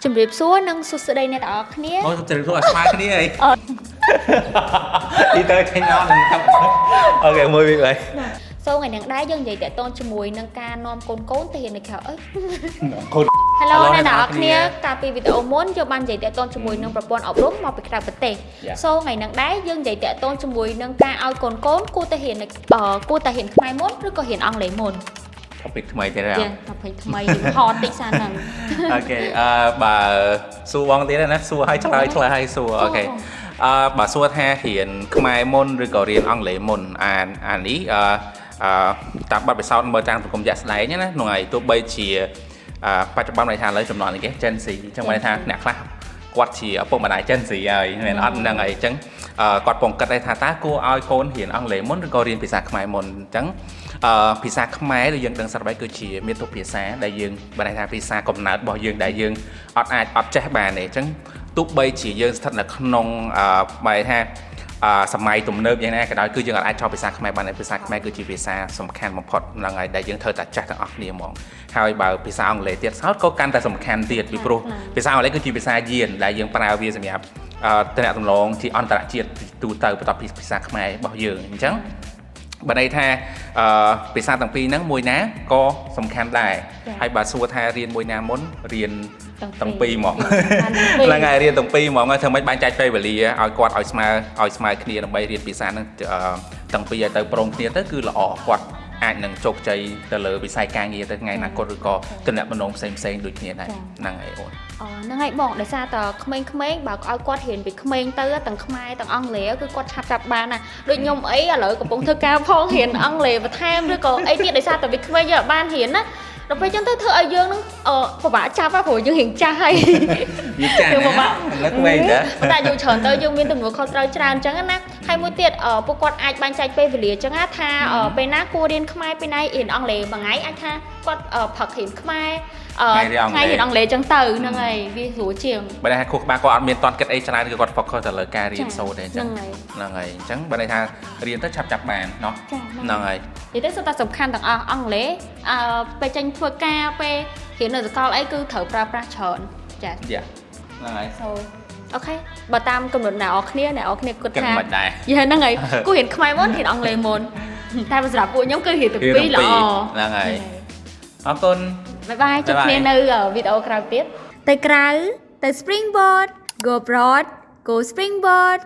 ជំរាបសួរនិងសួស្តីអ្នកទាំងអស់គ្នាអូជំរាបសួរឲ្យស្មើគ្នាអីទីទៅចេញអស់នឹងអូខេមួយវិញហើយសូមថ្ងៃនេះដែរយើងនិយាយតាក់ទងជាមួយនឹងការនាំកូនទៅរៀននៅក្រៅអីកូន Hello អ្នកទាំងអស់គ្នាកាលពីវីដេអូមុនយើងបាននិយាយតាក់ទងជាមួយនឹងប្រព័ន្ធអប់រំមកពីក្រៅប្រទេសសូមថ្ងៃនេះដែរយើងនិយាយតាក់ទងជាមួយនឹងការឲ្យកូនគួរតែរៀនខ្មែរមុនឬក៏រៀនអង់គ្លេសមុនtopic ថ្មីទៀតហើយtopic ថ្មីហត់តិចសាហ្នឹងអូខេបើសួរបងទៀតណាសួរឲ្យឆ្លើយឲ្យសួរអូខេបើសួរថារៀនខ្មែរមុនឬក៏រៀនអង់គ្លេសមុនអានេះតាមបទពិសោធន៍មើលតាមសង្គមជាក់ស្ដែងណាក្នុងហើយទោះបីជាបច្ចុប្បន្នន័យថាឥឡូវចំនួននេះគេ Gen Z អញ្ចឹងបានថាអ្នកខ្លះគាត់ជាឪពុកម្ដាយ Gen Z ហើយមិនអត់ហ្នឹងហើយអញ្ចឹងគាត់ពងគិតថាតើគួរឲ្យកូនរៀនអង់គ្លេសមុនឬក៏រៀនភាសាខ្មែរមុនអញ្ចឹងភាសាខ្មែរដែលយើងដឹងស្រាប់ហើយគឺជាមាតុភាសាដែលយើងបានថាភាសាកំណើតរបស់យើងដែលយើងអត់ចេះបានទេអញ្ចឹងទោះបីជាយើងស្ថិតនៅក្នុងបែរថាសម័យទំនើបយ៉ាងណាក៏ដោយគឺយើងអាចចោលភាសាខ្មែរបានហើយភាសាខ្មែរគឺជាភាសាសំខាន់បំផុតហ្នឹងហើយដែលយើងត្រូវតែចេះទាំងអស់គ្នាហ្មងហើយបើភាសាអង់គ្លេសទៀតសោតក៏កាន់តែសំខាន់ទៀតពីព្រោះភាសាអង់គ្លេសគឺជាភាសាយានដែលយើងប្រើវាសម្រាប់តំណតំណងជាអន្តរជាតិទូទៅបន្ទាប់ពីភាសាខ្មែររបស់យើងអញ្ចឹងបើន័យថាភាសាទាំងពីរហ្នឹងមួយណាក៏សំខាន់ដែរហើយបើសួរថារៀនមួយណាមុនរៀនទាំងពីរហ្មងឡើងហើយរៀនទាំងពីរហ្មងធ្វើម៉េចបែងចែកពេលវេលាឲ្យគាត់ឲ្យស្មើគ្នាដើម្បីរៀនភាសាហ្នឹងទាំងពីរឲ្យទៅព្រមគ្នាទៅគឺល្អគាត់អាចនឹងជោគជ័យទៅលើវិស័យការងារទៅថ្ងៃអនាគតឬក៏តំណែងផ្សេងដូចគ្នាដែរហ្នឹងហើយអូនហ្នឹងហើយបងដោយសារតក្មេងៗបើឲ្យគាត់រៀនពីក្មេងទៅទាំងខ្មែរទាំងអង់គ្លេសគឺគាត់ឆាប់ចាប់បានណាដូចខ្ញុំអីឥឡូវកំពុងធ្វើការផងរៀនអង់គ្លេសបន្ថែមឬក៏អីទៀតដោយសារតែវាក្មេងយើងអត់បានរៀនណាដល់ពេលចឹងទៅធ្វើឲ្យយើងនឹងពិបាកចាប់ព្រោះយើងរៀងចាស់ហើយវាចាស់ណាលើក្មេងដែរតែយើងច្រើនទៅយើងមានទំនួលខុសត្រូវច្រើនអញ្ចឹងណាហើយមួយទៀតពួកគាត់អាចបែងចែកពេលវេលាអញ្ចឹងណាថាពេលណាគួររៀនខ្មែរពេលណារៀនអង់គ្លេសមួយថ្ងៃអាចថាគាត់ផឹករៀនខ្មែរថ្ងៃរៀនអង់គ្លេសអញ្ចឹងទៅហ្នឹងហើយវាស្រួលជាងបើថាគ្រូក្បាលគាត់អត់មានតន់គិតអីច្រើនគឺគាត់ focus ទៅលើការរៀនសូត្រទេអញ្ចឹងហ្នឹងហើយអញ្ចឹងបើន័យថារៀនទៅចាប់បានเนาะហ្នឹងហើយនិយាយទៅសុទ្ធតែសំខាន់ទាំងអស់អង់គ្លេសពេលចេញធ្វើការពេលរៀននៅសាកលអីគឺត្រូវប្រើប្រាស់ច្រើនចាហ្នឹងហើយអូខេបើតាមកំណត់អ្នកនរគ្នាគិតថាមិនដែរយេហ្នឹងហើយគូរៀនខ្មែរមុនរៀនអង់គ្លេសមុនតែសម្រាប់ពួកខ្ញុំគឺរៀនទាំងពីរល្អហ្នឹងហើយអរគុណបាយជួបគ្នានៅវីដេអូក្រោយទៀតទៅក្រៅទៅ Springboard Go Broad Go Springboard